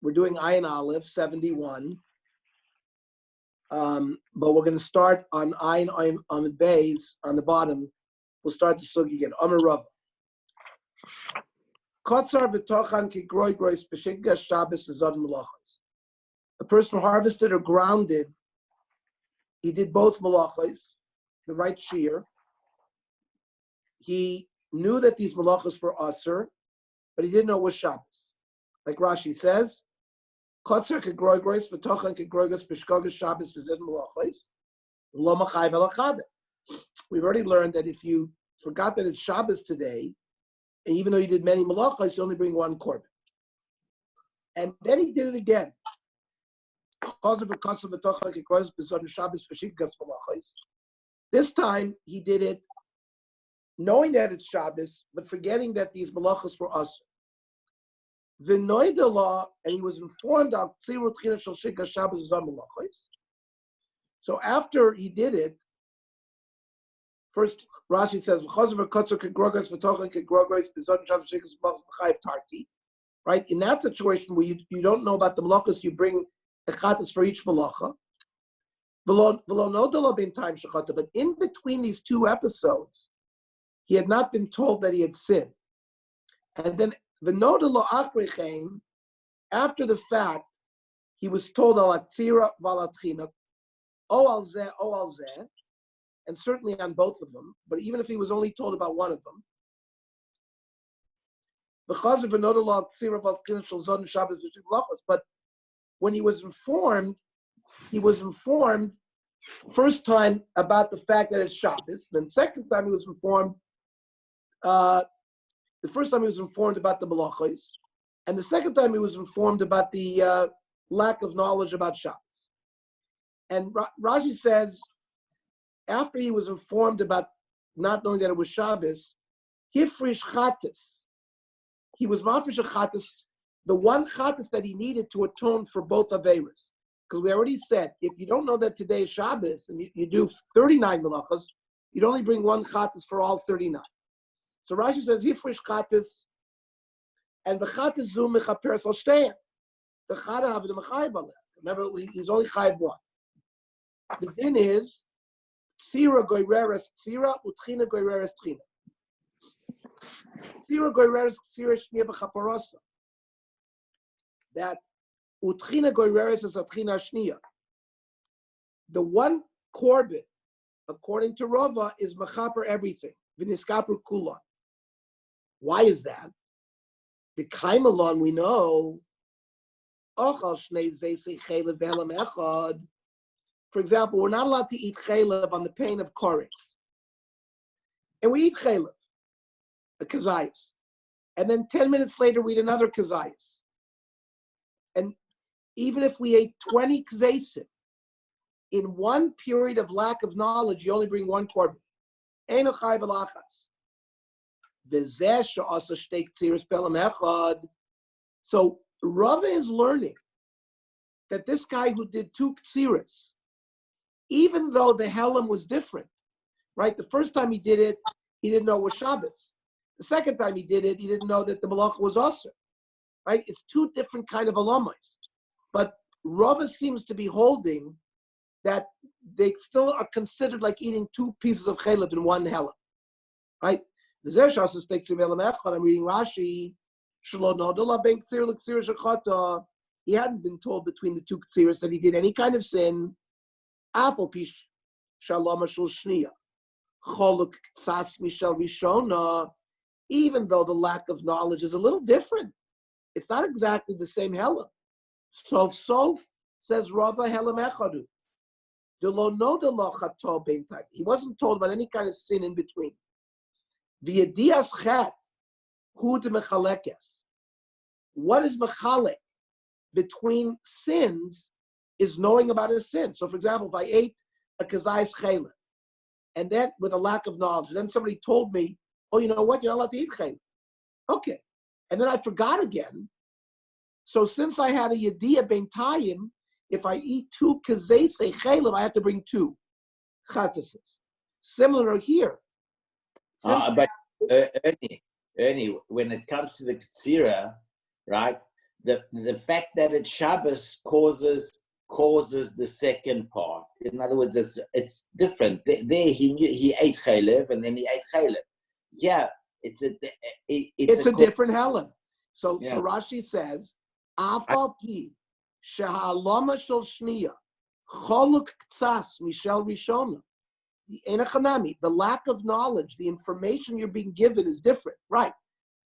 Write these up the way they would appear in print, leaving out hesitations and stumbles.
We're doing Ayin Aleph 71. But we're going to start on Ayin on the base on the bottom. We'll start the sugi again. Amar Rav. Kotzar v'tochan ki groi grois b'shigga Shabbos v'zod malachos. A person harvested or grounded. He did both malachos, the right shear. He knew that these malachos were aser, but he didn't know it was Shabbos. Like Rashi says, Kotzar ki groi grois v'tochan ki groi grois b'shigga Shabbos v'zod malachos. Lo machai v'lachade. We've already learned that if you forgot that it's Shabbos today, and even though you did many malachos, you only bring one korban. And then he did it again. This time he did it knowing that it's Shabbos, but forgetting that these malachos were us. And he was informed of so after he did it, first, Rashi says, right? In that situation where you don't know about the malachas, you bring a chatas for each malacha. But in between these two episodes, he had not been told that he had sinned. And then, after the fact, he was told, and certainly on both of them, but even if he was only told about one of them. But when he was informed first time about the fact that it's Shabbos, then second time he was informed, the first time he was informed about the malachos, and the second time he was informed about the lack of knowledge about Shabbos. And Rashi says, after he was informed about not knowing that it was Shabbos, hifrish chatas. He was mafresh a chatas, the one chatas that he needed to atone for both averas. Because we already said, if you don't know that today is Shabbos and you do 39 malachas, you'd only bring one chatas for all 39. So Rashi says hifrish chatas, and v'chatas zu mechaper al shtein. The chata have the mechayiv aleh. Remember, he's only chayiv one. The din is Tzira goyreres tzira, utchina goyreres tchina. Tzira goyreres tzira shnia b'chaparasa. That utchina goyreres is a tchina shnia. The one korban, according to Rava, is mechaper everything. V'niskaper kulan. Why is that? The kaimalon we know. Ochal shnei zeisei chelev behelam echad. For example, we're not allowed to eat chaylev on the pain of chorus. And we eat chaylev, a kazayas. And then 10 minutes later, we eat another kazayas. And even if we ate 20 kazaysim, in one period of lack of knowledge, you only bring one korban. Eino chay v'lachas. V'zeh she'asa shteik tziras belam echad. So Rava is learning that this guy who did two tziras, even though the Helam was different, right? The first time he did it, he didn't know it was Shabbos. The second time he did it, he didn't know that the malacha was Aser, right? It's two different kind of alamas. But Rava seems to be holding that they still are considered like eating two pieces of chaylev in one Helam, right? I'm reading Rashi. He hadn't been told between the two ktsiras that he did any kind of sin. Even though the lack of knowledge is a little different, it's not exactly the same helam. So says Rava helam echadu. He wasn't told about any kind of sin in between. What is mechalek between sins is knowing about his sin. So, for example, if I ate a kazayis chayla, and then with a lack of knowledge, then somebody told me, oh, you know what, you're not allowed to eat chayla. Okay. And then I forgot again. So since I had a yediyah ben tayim, if I eat two kazayis chayla, I have to bring two chatases. Similar here. But Ernie, when it comes to the ktsira, right, the fact that it's Shabbos causes the second part. In other words, it's different. There he ate chaylev and then he ate chaylev. Yeah, it's a different helen. So Rashi says, Afal pi shehalama shel shniya choluk ktsas mishel rishona. The lack of knowledge, the information you're being given is different. Right.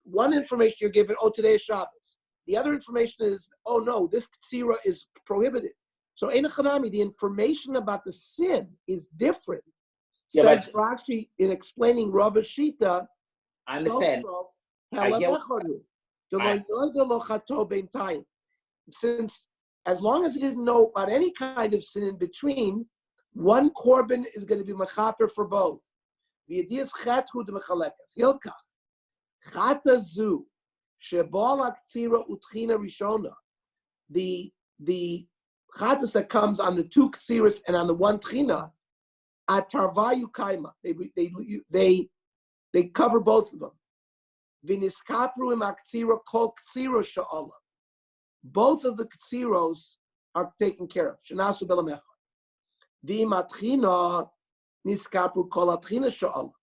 One information you're given, today is Shabbos. The other information is, no, this ktsira is prohibited. So Enochanami, the information about the sin is different. Says Rashi in explaining Rav Shita. I understand. Since as long as he didn't know about any kind of sin in between, one korban is going to be mechaper for both. V'yediyas chethu de mechalekas. Hilkach. Chata zu. Shebal aktsira utchina rishona. The chatas that comes on the two ksiras and on the one tchina, atarvayu kaima. They cover both of them. Viniskapru im aktsira kol ktsira sha'ala. Both of the ksiros are taken care of. Shanasu belamecha. V'imatchina niskapru kol atchina sha'ala.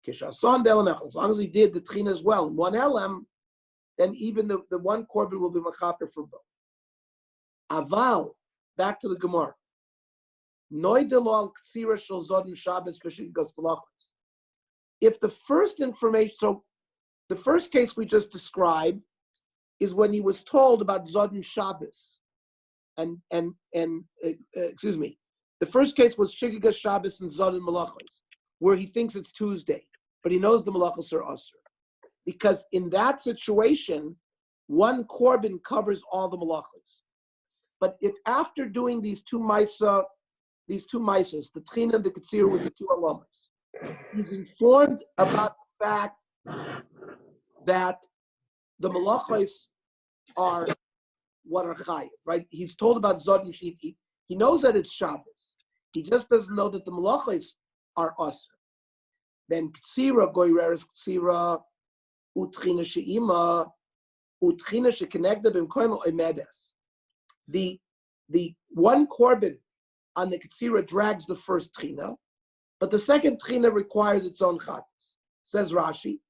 Kishason belamecha. As long as he did the tchina as well in one elam, then even the one korban will be mechaper for both. Aval, back to the Gemara. If the first information, so the first case we just described is when he was told about Zodin Shabbos, and excuse me, the first case was Shigigas Shabbos and Zodin Malachos, where he thinks it's Tuesday, but he knows the Malachos are Asr. Because in that situation, one korban covers all the malachos. But if after doing these two maisas, the tchina and the katsir with the two alamas, he's informed about the fact that the malachos are what are chayiv, right? He's told about Zod and Shit. He knows that it's Shabbos. He just doesn't know that the malachos are asr. Then katsira goyreres katsira. Utchina she'ima, utchina she'kenegda b'mkoimo emedes. The one korban on the katsira drags the first tchina, but the second tchina requires its own chatas. Says Rashi,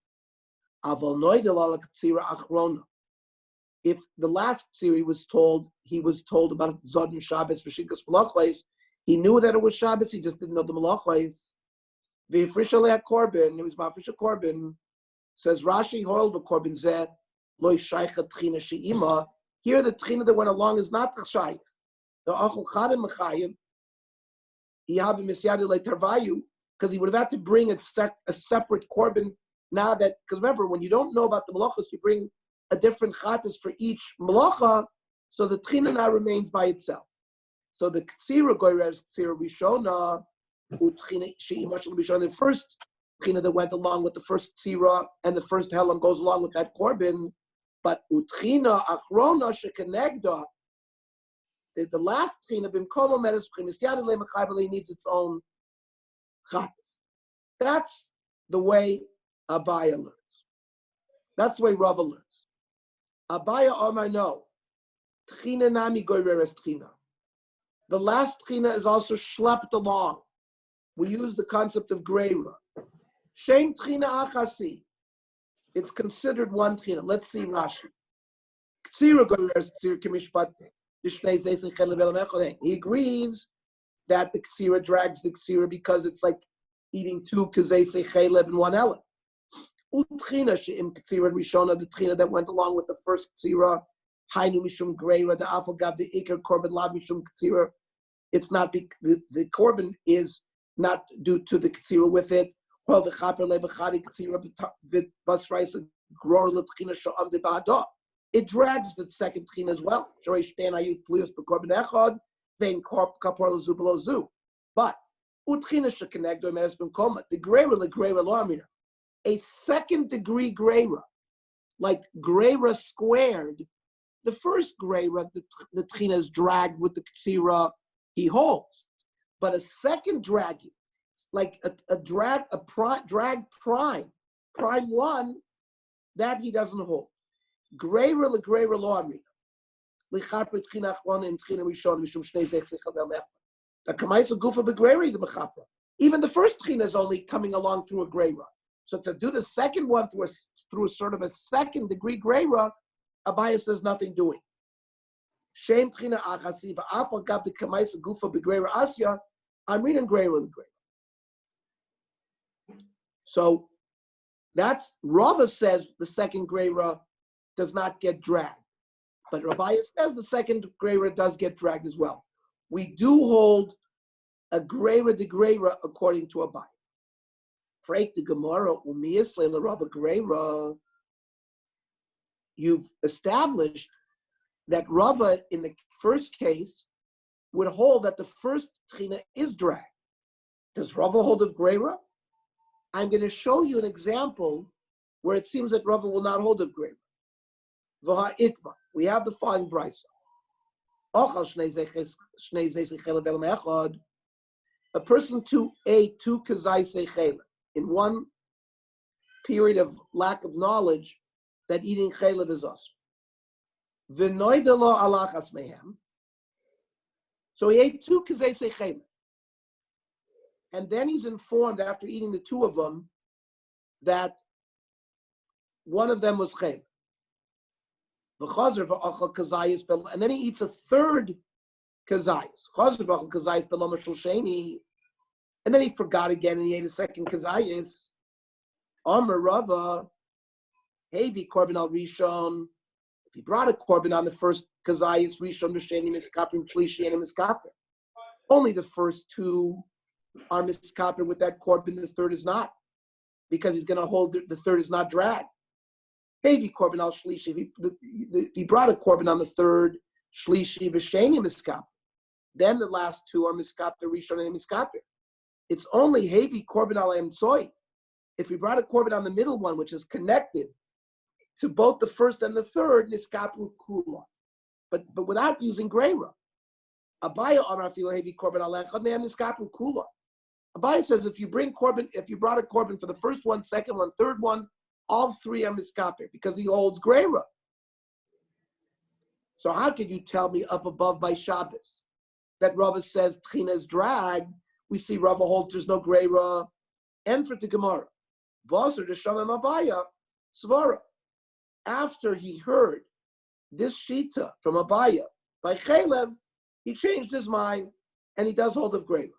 aval noidel ala katsira achrona. If the last katsira he was told about Zod and Shabbos for Shikas Malachos, he knew that it was Shabbos, he just didn't know the Malachos. V'yifrish alei korban, it was mafrish a korban. Says Rashi, Hoil v'korban zeh loy shaycha tchina she'ima. Here, the tchina that went along is not shaykh. The achol chadem mechayim. He have a misyadu le'tarvayu because he would have had to bring a separate korban. Now that, because remember, when you don't know about the malachos, you bring a different chatas for each malacha, so the tchina now remains by itself. So the ktsira goyres ktsira rishona utchina she'ima shel rishona. The first tchina that went along with the first tzira and the first helam goes along with that korban, but utchina achrona shekenegda, the last tchina b'mkomo medes chimisyad le'mechayveli needs its own chatas. That's the way Abaya learns. That's the way Rava learns. Abaya Omar no, tchina nami goyreres tchina. The last tchina is also schlepped along. We use the concept of greira. Shem tchina achasi. It's considered one tchina. Let's see Rashi. Ktsira goyreres ktsira kimishpat dishnei zeis chen level mechoden. He agrees that the ktsira drags the ktsira because it's like eating two kazei sechelev in one element. Utchina she'im ktsira rishona, the tchina that went along with the first ktsira. Hainu mishum greira the afagav the iker korban lav mishum ktsira. It's not the korban is not due to the ktsira with it. It drags the second tchina as well. But the greira lo, a second degree greira, like greira squared, the first greira, the tchina is dragged with the ktsira he holds. But a second dragging, like a drag prime one, that he doesn't hold. Greira le greira lo amrina. lichaper tchina achron and tchina rishon mishum shnei zech sechel echad. The kamaisa gufa begreri the mechapra. Even the first tchina is only coming along through a greira. So to do the second one through a sort of a second degree greira, Abaya says nothing doing. Shem tchina achasi va'afal gab the kamaisa gufa begreri asya. I'm reading greira in the greira. So that's Rava says the second greira does not get dragged, but Rabbi says the second greira does get dragged as well. We do hold a greira de greira according to Abai. Freik the Gemara umiyasle the Rava greira. You've established that Rava in the first case would hold that the first tchina is dragged. Does Rava hold of greira? I'm going to show you an example where it seems that Rava will not hold of greira. We have the following brisa. A person to ate two kazai sechela in one period of lack of knowledge that eating chelev is us. So he ate two kazai sechela. And then he's informed after eating the two of them that one of them was chayv. And then he eats a third kazayis. And then he forgot again and he ate a second kazayis. Amar Rava, Hevi korban al rishon. If he brought a korban on the first kazayis, rishon b'sheni miskapim shlishi and miskapim. Only the first two are miskapim with that korban, the third is not, because he's going to hold the third is not dragged. Hevi korban al shlishi. If he brought a korban on the third, shlishi v'sheni miskapim, then the last two are miskapim rishon and miskapim. It's only hevi korban al emtsoi. If we brought a korban on the middle one, which is connected to both the first and the third, niskapu kula, but without using greira. Abaya amar filo hevi korban al echad me'em niskapu kula. Abaya says if you brought a korban for the first one, second one, third one, all three are miskaper because he holds greira. So how could you tell me up above by Shabbos that Rava says tchina is dragged? We see Rava holds there's no greira, and for the Gemara. Basar de Shamim Abaya, Svara. After he heard this shita from Abaya by Chalev, he changed his mind and he does hold of greira.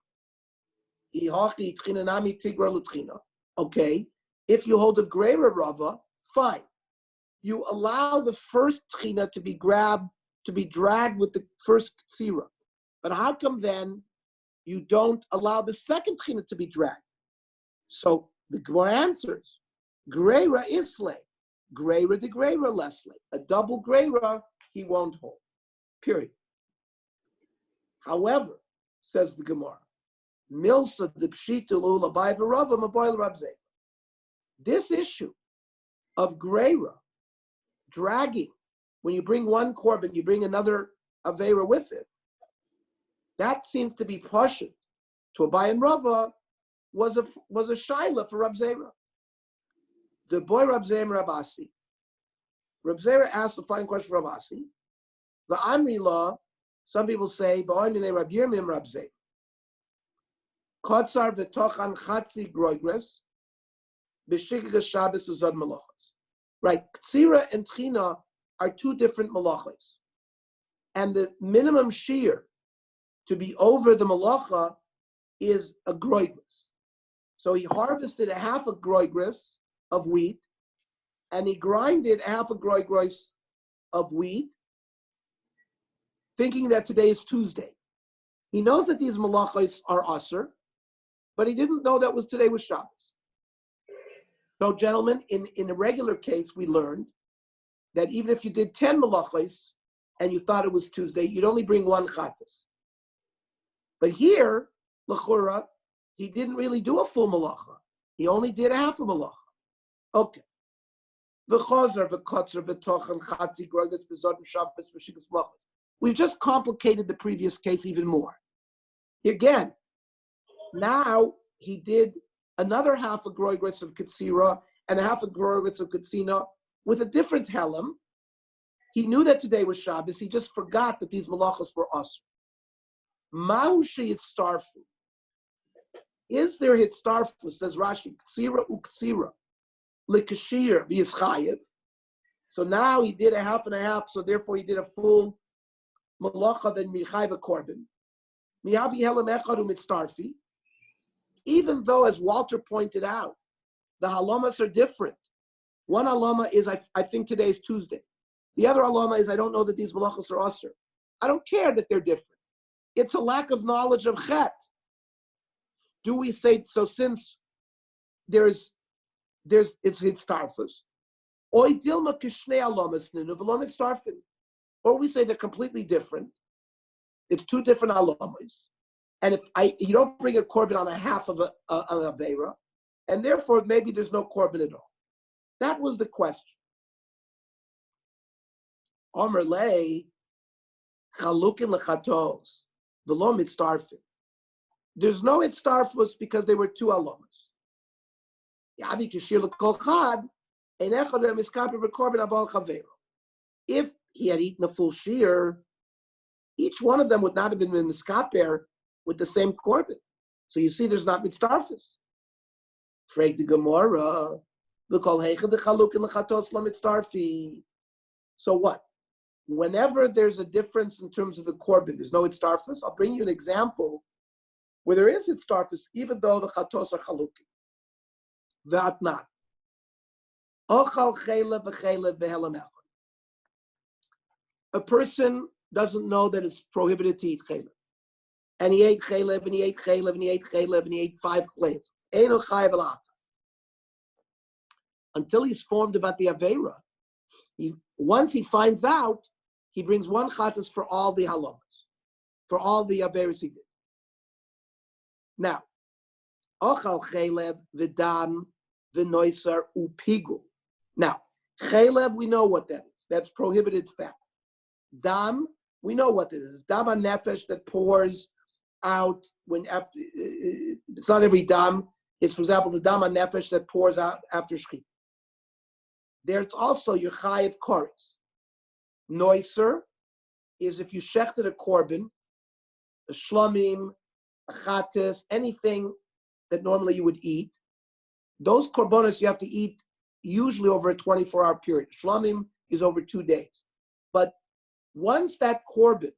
Okay, if you hold of greira, Rava, fine. You allow the first tchina to be dragged with the first ksira. But how come then you don't allow the second tchina to be dragged? So the Gemara answers, greira isle, greira de greira lesle. A double greira he won't hold. Period. However, says the Gemara, milsa de pshitulu labai v'rava maboil rabzeh. This issue of greira, dragging, when you bring one korban, you bring another aveira with it, that seems to be pashut to Abai and Rava was a shaila for Rab Zera. The boy Rab Zera Rabasi. Rab Zera asked the fine question for Rabasi. The Amri law, some people say, Ba'oy minei Rab Yirmiyam Rab Zera. Kotzar v'tochan chatzi groigres, b'shikgas Shabbos uzad malachas. Right, Ksira and Tchina are two different malachas. And the minimum shear to be over the malacha is a groigres. So he harvested a half a groigres of wheat, and he grinded half a groigres of wheat, thinking that today is Tuesday. He knows that these malachas are aser, but he didn't know that today was Shabbos. So, gentlemen, in a regular case, we learned that even if you did 10 malachas and you thought it was Tuesday, you'd only bring one chatas. But here, l'chura, he didn't really do a full malacha. He only did a half a malacha. Okay. V'chazar v'kotzer v'tochan chatzi groigres b'zod Shabbos v'shikas malachas. We've just complicated the previous case even more. Again, now he did another half a groigres of Katsira and a half a groigres of Katsina with a different helam. He knew that today was Shabbos. He just forgot that these malachos were asr. Ma'u sheyitztarfu. Is there hitztarfu? Says Rashi, ktsira uktsira, likashir v'yischayev. So now he did a half and a half, so therefore he did a full malacha than michayv korban. Miyavi helam echad u'mitztarfi. Even though, as Walter pointed out, the halamas are different. One halama is, I think today is Tuesday. The other halama is, I don't know that these malachos are asr. I don't care that they're different. It's a lack of knowledge of chet. Do we say, so since it's hitztarfus, or we say they're completely different. It's two different halamas. And if you don't bring a korban on a half of an aveira, and therefore maybe there's no korban at all. That was the question. Omer lei chalukin lechatos v'lo mitztarfin. There's no itztarfus because they were two alamas. Yavi kishir lekol chad ein echad miskaper b'korban abal chaveiro. If he had eaten a full shear, each one of them would not have been miskaper with the same korban. So you see, there's not mitztarfus. Frag the Gemara. So what? Whenever there's a difference in terms of the korban, there's no itztarfus. I'll bring you an example where there is itztarfus, even though the chatos are chalukim. V'atnan. Ochal chaylev v'chaylev v'helam echad. A person doesn't know that it's prohibited to eat chaylev. And he ate chaylev, and he ate chaylev, and he ate chaylev, and he ate 5 chaylev. Eino chayav alach. Until he's formed about the aveira, once he finds out, he brings one chatas for all the halamas, for all the aveiras he did. Now, ochal chaylev v'dam v'noisar upigu. Now, chaylev, we know what that is. That's prohibited fat. Dam, we know what it is. Dam nefesh that pours out when after. It's not every dam. It's, for example, the dam nefesh that pours out after shechit. There's also your chayiv koretz. Noiser is if you shechted a korban, a shlomim, a chatas, anything that normally you would eat. Those korbanos you have to eat usually over a 24-hour period. Shlomim is over 2 days. But once that korban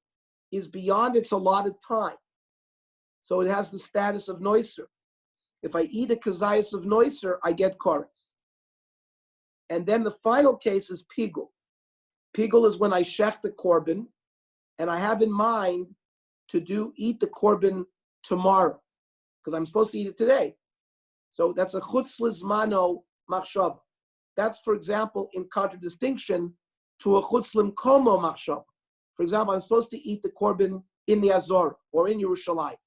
is beyond its allotted time, so it has the status of noiser. If I eat a kazayas of noiser, I get koretz. And then the final case is pigul. Pigul is when I shech the korban, and I have in mind to eat the korban tomorrow, because I'm supposed to eat it today. So that's a chutz lizmano machshava. That's, for example, in contradistinction to a chutz limkomo machshava. For example, I'm supposed to eat the korban in the Azor or in Yerushalayim,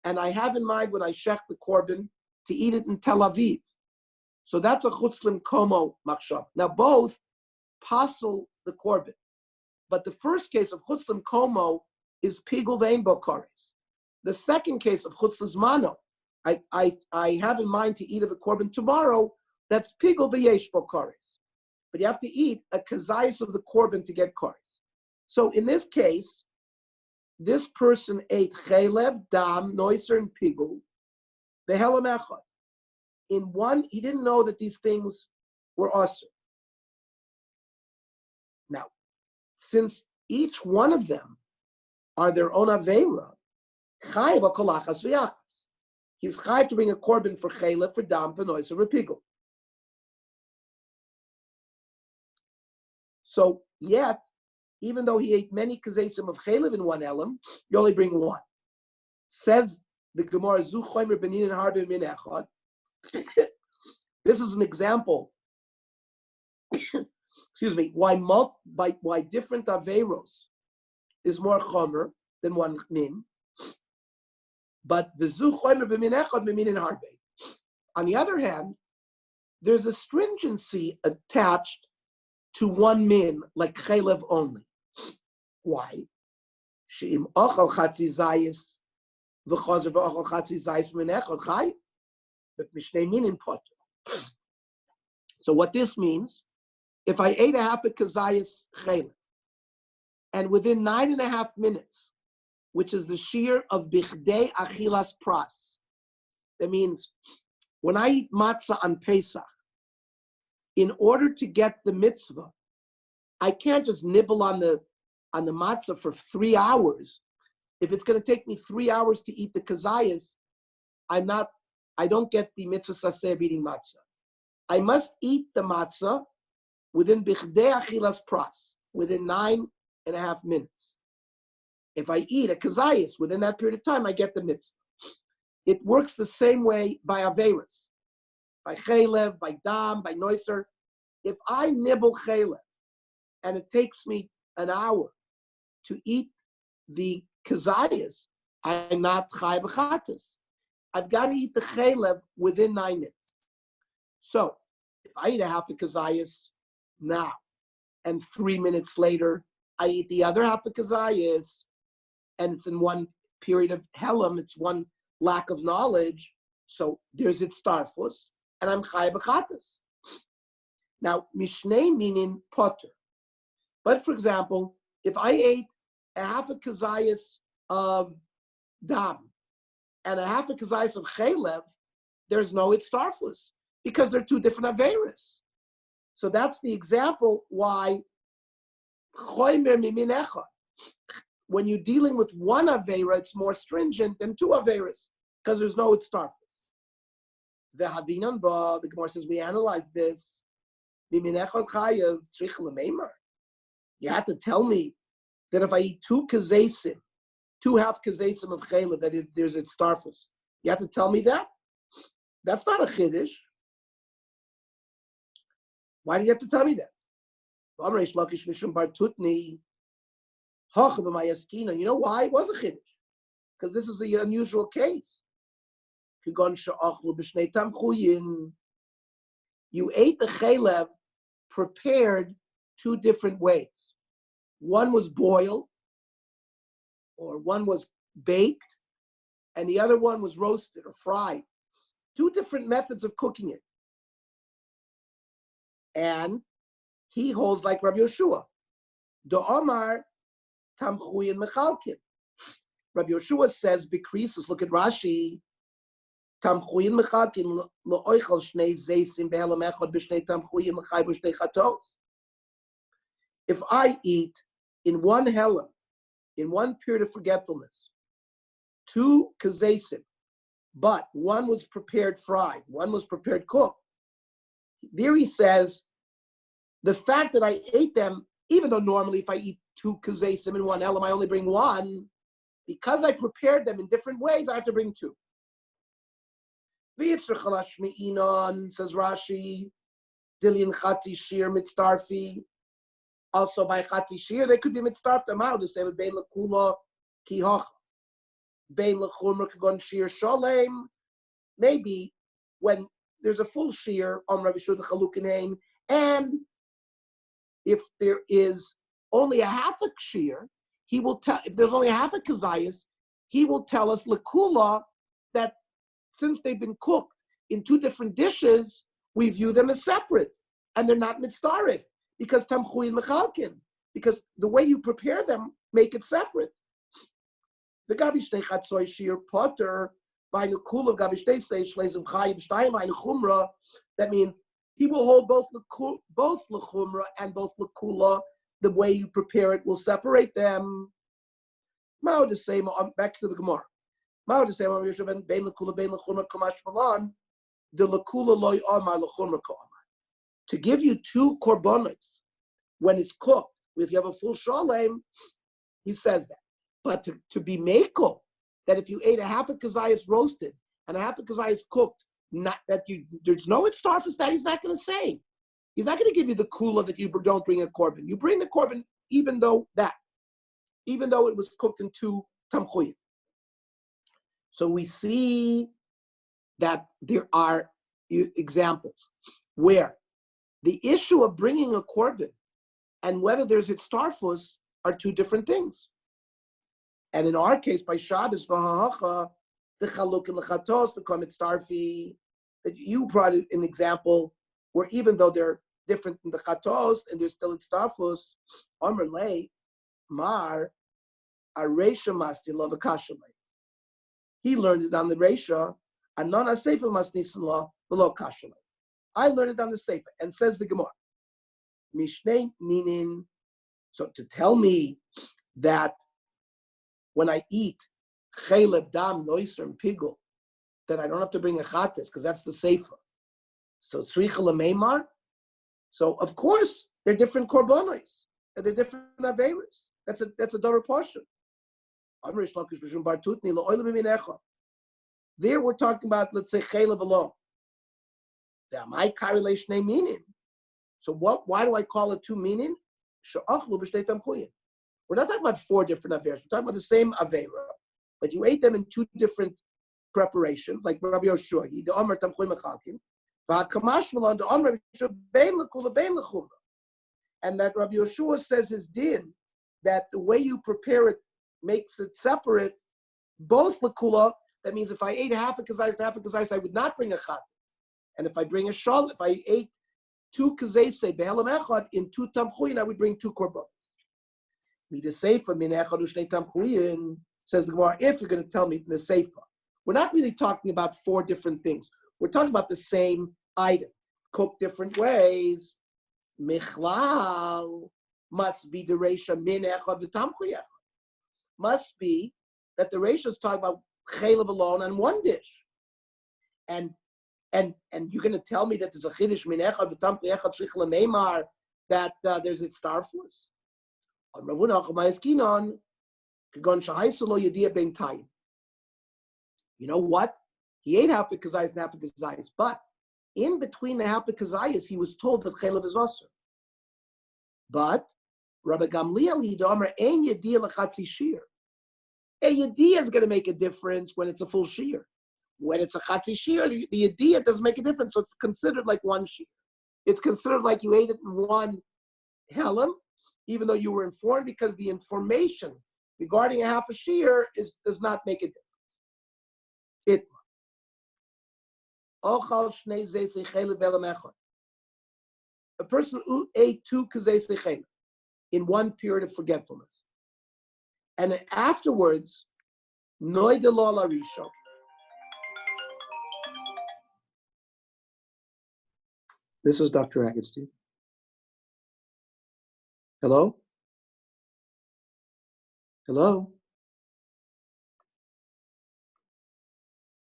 and I have in mind when I shech the korban to eat it in Tel Aviv. So that's a chutz limkomo machshava. Now both pasel the korban, but the first case of chutz limkomo is pigul ve'ein bo kares. The second case of chutz lizmano, I have in mind to eat of the korban tomorrow. That's pigul ve'yesh bo kares. But you have to eat a kazayis of the korban to get kares. So in this case, this person ate chaylev, dam, noiser, and pigul ve'helam echad. In one, he didn't know that these things were asr. Now, since each one of them are their own aveira, chayiv akolachas v'yachas. He's chayiv to bring a korban for chaylev, for dam, for noiser, for pigul. So yet, even though he ate many kazesim of chaylev in one elam, you only bring one. Says the Gemara, zu choymer benin and harbe min echad. This is an example. Excuse me. Why different aveiros is more chomer than one min, but the zu chomer b'min echad b'min in harbe. On the other hand, there's a stringency attached to one min, like chaylev only. Why? She'im ochal chatzi zayis v'chazer v'ochal chatzi zayis min echad chayiv. But mishnei min in potter. So what this means, if I ate a half a kazayas chaylev and within 9.5 minutes, which is the shear of bichdei achilas pras. That means when I eat matzah on Pesach, in order to get the mitzvah, I can't just nibble on the matzah for 3 hours. If it's going to take me 3 hours to eat the kazayas, I don't get the mitzvah saseh of eating matzah. I must eat the matzah within bichdei achilas pras, within 9.5 minutes. If I eat a kazayas within that period of time, I get the mitzvah. It works the same way by averas, by chaylev, by dam, by noiser. If I nibble chaylev and it takes me an hour to eat the kazayas, I'm not chay v'chatas. I've got to eat the chaylev within 9 minutes. So if I eat a half a kazayas now, and 3 minutes later I eat the other half a kazayas, and it's in one period of helam, it's one lack of knowledge, so there's its starfus, and I'm chay v'chatas. Now, mishnei meaning potter. But for example, if I ate a half a kazayas of dam and a half a kazayas of chaylev, there's no itztarfus because they're two different averas. So that's the example why choymer mimin echad. When you're dealing with one avera, it's more stringent than two averas because there's no itztarfus. The Havinan Ba, the Gemara says, we analyze this. You have to tell me that if I eat two half kazesim of chayla, that there's a starfus. You have to tell me that? That's not a chiddush. Why do you have to tell me that? You know why? It was a chiddush. Because this is an unusual case. You ate the chaylev prepared two different ways. One was boiled, or one was baked, and the other one was roasted or fried. Two different methods of cooking it. And he holds like Rabbi Yeshua. Do Omar tamchuyin mechalkin. Rabbi Yeshua says, Bikrisus, look at Rashi, tamchuyin mechalkin lo'oichel shnei zeisim behelam echad b'shnei tamchuyin l'chai b'shnei chatos. If I eat in one helam, in one period of forgetfulness, two kazesim, but one was prepared fried, one was prepared cooked. There he says, the fact that I ate them, even though normally if I eat two kazesim in one helam, I only bring one, because I prepared them in different ways, I have to bring two. Says Rashi, Dillian Chatzi Shir Mitzdarfi. Also by Chatzi Shir, they could be Mitzdarfim out to say with Bein Lekula Ki Hoch, Bein Lechumra Kagon Shir Sholem. Maybe when there's a full Shir on Rav Yeshua the Chalukin, and if there is only a half a Shir, he will tell, if there's only a half a Kazayas, he will tell us Lekula that since they've been cooked in two different dishes, we view them as separate, and they're not mitzdarif, because tamchuyin mechalkin, because the way you prepare them make it separate. The gabi shnei chatzoy shir potter by nekula gabi shnei say shleizim chayim shtayim by nechumra. That means he will hold both lechumra and both lekula. The way you prepare it will separate them. Mao the same. Back to the Gemara. Mao the same. Bein lekula bein lechumra kamash malan. The lekula loy amar lechumra ko amar. To give you two korbanos when it's cooked, if you have a full shalem, he says that. But to be mekel, that if you ate a half a kazayas roasted and a half a kazayas cooked, not that there's no itztarfus, that he's not going to say. He's not going to give you the kula that you don't bring a korban. You bring the korban even though it was cooked in two tamchuyim. So we see that there are examples where the issue of bringing a korban and whether there's itztarfus are two different things. And in our case, by Shabbos, the chaluk and the chatos become itztarfi. That you brought an example where even though they're different in the chatos and there's still itztarfus, Amr lay, Mar Aresha Masti Love Kashalay. He learned it on the Resha, and non Asefa Masti Law below Kashalay. I learned it on the Sefer, and says the Gemara. Mishnei meaning, so to tell me that when I eat chaylev, dam, noiser, and pigul, that I don't have to bring a chatas because that's the sefer. So tzricha lemeimar. So of course they're different korbanos and they're different averis. That's a dollar portion. There we're talking about, let's say, chaylev alone. My correlation meaning. So why do I call it two meaning? We're not talking about four different averas. We're talking about the same avera, but you ate them in two different preparations, like Rabbi Yoshua. He the Omer tamchui mechakim, v'hakamash malon the Omer bein lekula bein lechumra. And that Rabbi Yoshua says his din, that the way you prepare it makes it separate, both lekula. That means if I ate half a kazais and half a kazais, I would not bring a chat. And if I bring a shal, if I ate two kazais behelam echad in two tamchuyin, I would bring two korbanos. The Sefer min echad u'shnei tamchuyin, says the Gemara, if you're going to tell me the Sefer, we're not really talking about four different things. We're talking about the same item, cooked different ways. Michlal must be the Reisha min echad v'tamchuy echad. Must be that the Reisha is talking about chaylev alone on one dish. And you're going to tell me that there's a chiddush min echad v'tamchuy echad tzrich lemeimar, that there's a star force. You know what? He ate half a kazayas and half a kazayas, but in between the half a kazayas, he was told that chaylev is also. But Rabbi Gamliel hidomer ein yediyah lechatzi shir. A yediyah is going to make a difference when it's a full shir. When it's a chatzi shir, the yediyah doesn't make a difference. So it's considered like one shir. It's considered like you ate it in one helam, even though you were informed, because the information regarding a half a shear does not make a difference. A person who ate two kazei sechel in one period of forgetfulness, and afterwards, noy de lo larisha. This is Dr. Agatstein. Hello? Hello?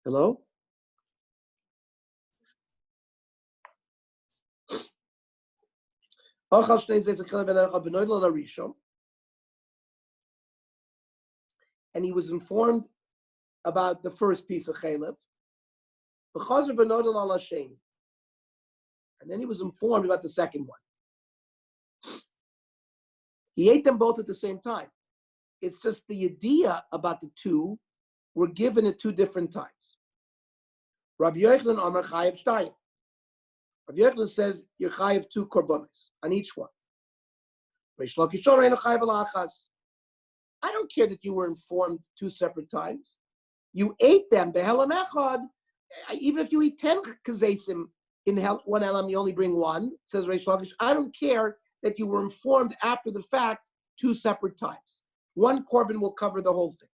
Hello? And he was informed about the first piece of chaylev. And then he was informed about the second one. He ate them both at the same time. It's just the idea about the two were given at two different times. Rabbi Yochanan Amar Chayev Shtayim. Rabbi Yochanan says you're chayev two korbanos on each one. Reish Lakish Oreinu chayev al achas. I don't care that you were informed two separate times. You ate them behelam echad. Even if you eat 10 kazesim in one elam, you only bring one. Says Reish Lakish. I don't care that you were informed after the fact two separate times. One korban will cover the whole thing.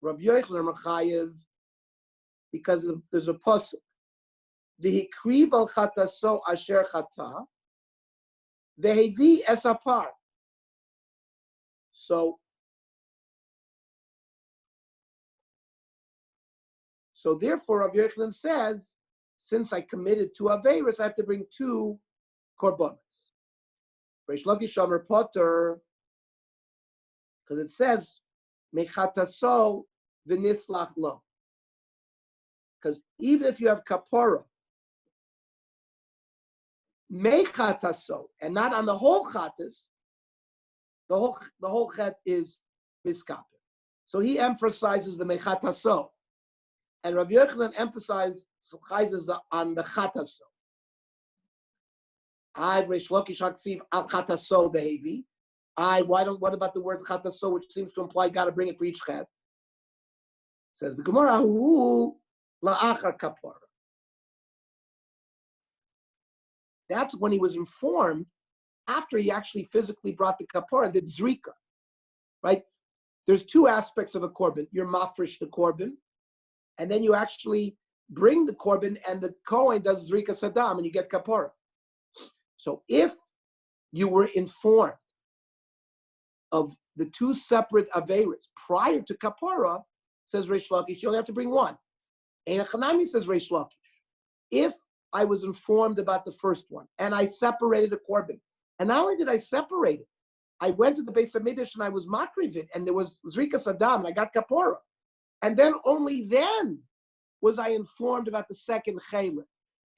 Rabbi Yochanan Chayev, because there's a pasuk. V'hikriv al chataso asher chata, v'hevi es apar. So therefore, Rabbi Yochanan says, since I committed two averos, I have to bring two korbanos. Reish Lakish Omer Potter, because it says mechataso v'nislach lo. Because even if you have kapara, mechataso, and not on the whole chatas, the whole chet is miskaper. So he emphasizes the mechataso, and Rav Yochanan emphasizes on the chataso. I Reish Lakish Haksiv al chataso behevi. What about the word chataso, which seems to imply got to bring it for each chet? Says the Gemara, hu la'achar kapara. That's when he was informed after he actually physically brought the kapara and did zrika, right? There's two aspects of a korban. You're mafresh the korban, and then you actually bring the korban, and the kohen does zrika sadam, and you get kapara. So if you were informed of the two separate averas prior to kapara, says Reish Lakish, you only have to bring one. And Chanami says Reish Lakish, if I was informed about the first one and I separated a korban, and not only did I separate it, I went to the Beis HaMikdash and I was makrivit, and there was zrika sadam, and I got kapara, and then only then was I informed about the second chaylet.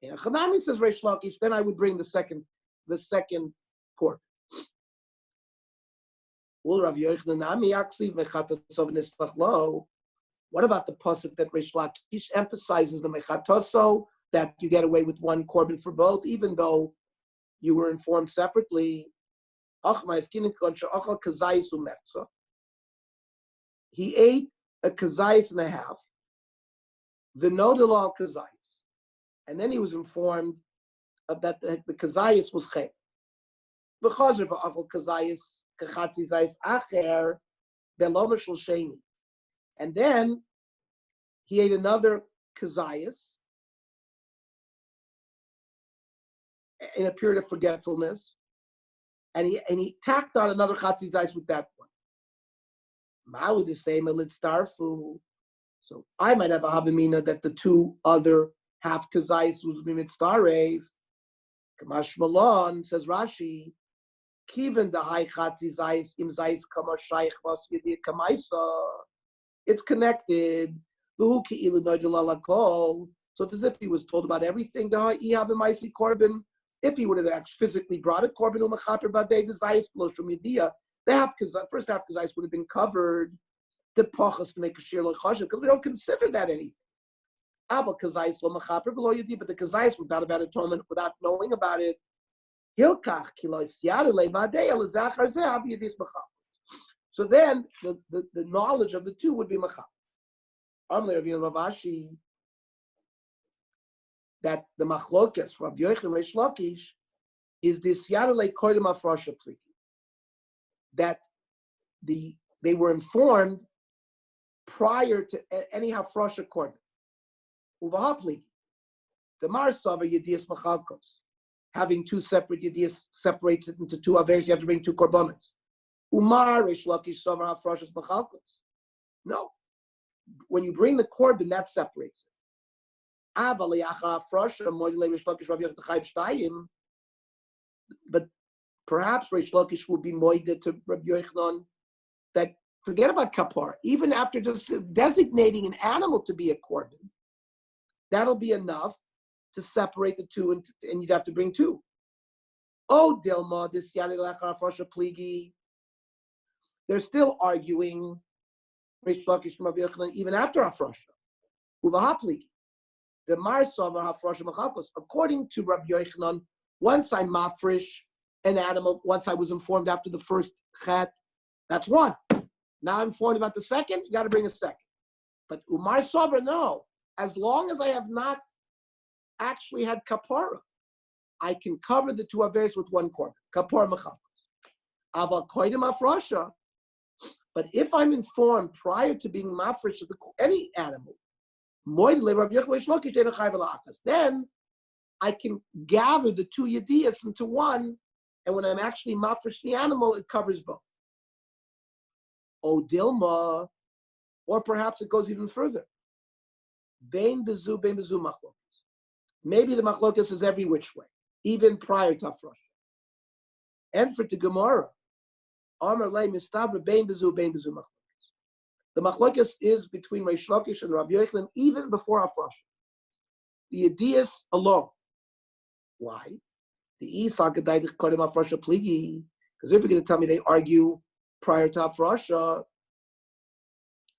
And Chanami says Reish Lakish, then I would bring the second korban. What about the pasuk that Reish Lakish emphasizes the mechatoso, that you get away with one korban for both, even though you were informed separately? He ate a kazayis and a half, the nodalal kazayis, and then he was informed that the kazayis was chay. V'chazer v'achal kazayis kachatzi zayis acher beloma shel sheni, and then he ate another kazayis in a period of forgetfulness, and he tacked on another chatzi zayis with that one. Ma would the same elid starfu. So I might have a havamina that the two other half kazayis was mitzdarev. Kamash Malon, says Rashi, kiven the high chatzi zayis im zayis kama shaykh vas yedi kamaisa. It's connected. So it's as if he was told about everything. If he would have actually physically brought a korban u'mechaper badei the zayis loshum yediyah, the first half kazayis would have been covered. The pachas to make a shir l'chashav, because we don't consider that anything. But the kazayis without about atonement, without knowing about it. So then the knowledge of the two would be machap. That the machlokes Rav Yochanan and Reish Lakish is this yadalei koydem afrosha pligi. That they were informed prior to any hafrosha korban. Uvahapli, the Marsavar Yedias Machalkos, having two separate Yedias separates it into two averes, you have to bring two korbanos. Umar Reish Lakish Savar hafroshas Machalkos. No. When you bring the korban, that separates it. But perhaps Reish Lakish would be moided to Rabbi Yochanan that forget about kapar. Even after just designating an animal to be a korban, that'll be enough to separate the two, and you'd have to bring two. Oh, Dilma, this yani lachar frosha pligi. They're still arguing Reish Lakish from Rabbi Yochanan even after hafrosha. Uvaha pligi. The Marsav hafrosha machalkos. According to Rabbi Yochanan, once I mafresh an animal, once I was informed after the first chet, that's one. Now I'm informed about the second, you got to bring a second. But Umar Sover, no. As long as I have not actually had kapara, I can cover the two averes with one korban. Kapara mechalkos. Aval koydem afrosha. But if I'm informed prior to being mafresh of any animal, then I can gather the two yediyas into one, and when I'm actually mafresh the animal, it covers both. O Dilma, or perhaps it goes even further. Bein bezu machlokes. Maybe the machlokes is every which way, even prior to hafrosha. And for the Gemara, Amar lei mistavra bein bezu machlokes. The machlokes is between Reish Lakish and Rabbi Yochanan even before hafrosha. The yediyas alone. Why? The Isaac kodem hafrosha pligi. Because if you're going to tell me they argue prior to hafrosha,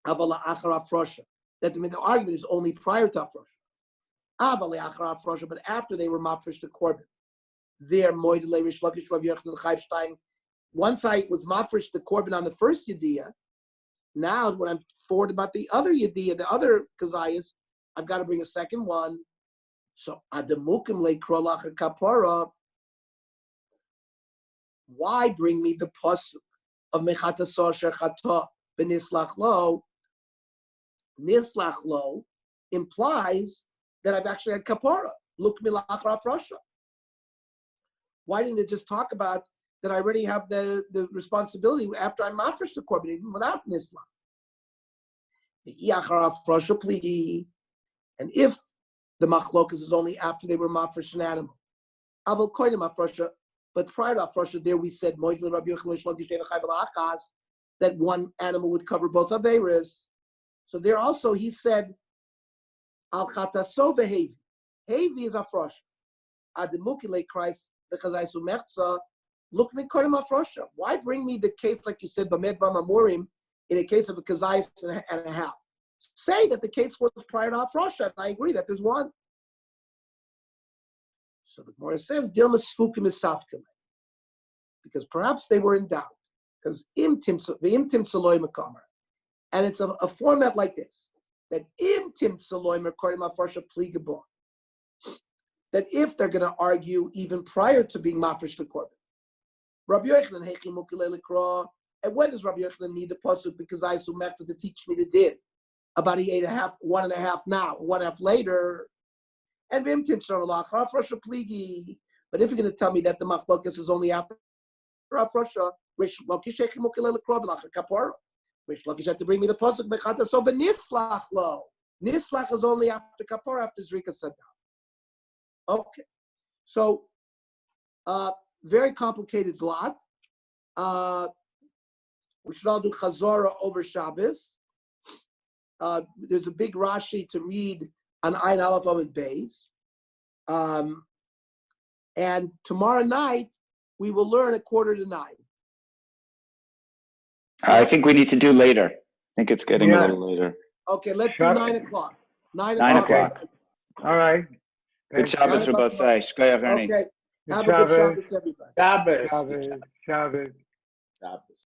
avala achar hafrosha, that the argument is only prior to hafrosha. Avala achar hafrosha, but after they were mafresh to korban, there moidele Reish Lakish Rabbi Yochanan Chayvstein. Once I was mafresh the korban on the first yediyah, now when I'm forward about the other yediyah, the other kazayas, I've got to bring a second one. So ademukim le krolach kapara. Why bring me the pasuk of mechata sosher chata v'nislach lo? Nislach lo implies that I've actually had kapara. Look milach rafrasha. Why didn't it just talk about that I already have the responsibility after I mafresh the korban, even without nislach? And if the machlokas is only after they were mafresh an animal, aval koyim mafresha, but prior to afresha, there we said that one animal would cover both averas. So there also he said al chataso behavi. Hevi is afresha. Ademukile Christ because I sumechsa. Look me koyim afresha. Why bring me the case like you said b'medvar mamurim in a case of a kazayis and a half? Say that the case was prior to afresha, and I agree that there's one. So the Gemara says, Dilma Sfukim is Safkim. Because perhaps they were in doubt. Because im tim saloy makamer. And it's a format like this. That im tim saloy makarim afresha pligabon. That if they're going to argue even prior to being mafresh the korban. Rabbi Yochanan hechi mukile lekra. And when does Rabbi Yochanan need the pasuk? Because I assume to teach me the din. About he ate 1.5 now, 1.5 later. And but if you're going to tell me that the machlokas is only after Afrasha, Rish Lakish have to bring me the pasuk bechata so v'nislach lo. Nislach is only after kapor, after Zrika said that. Okay, so very complicated blot. We should all do chazara over Shabbos. There's a big Rashi to read on Ayin Aleph Amud Beis. And tomorrow night, we will learn at 8:45. I think we need to do later. I think it's getting a little later. Okay, let's do 9 o'clock. 9 o'clock. All right. Good Shabbos, Rabbosai. Shkoyach, Ernie. Okay. Have a good Shabbos, everybody. Shabbos. Shabbos. Shabbos.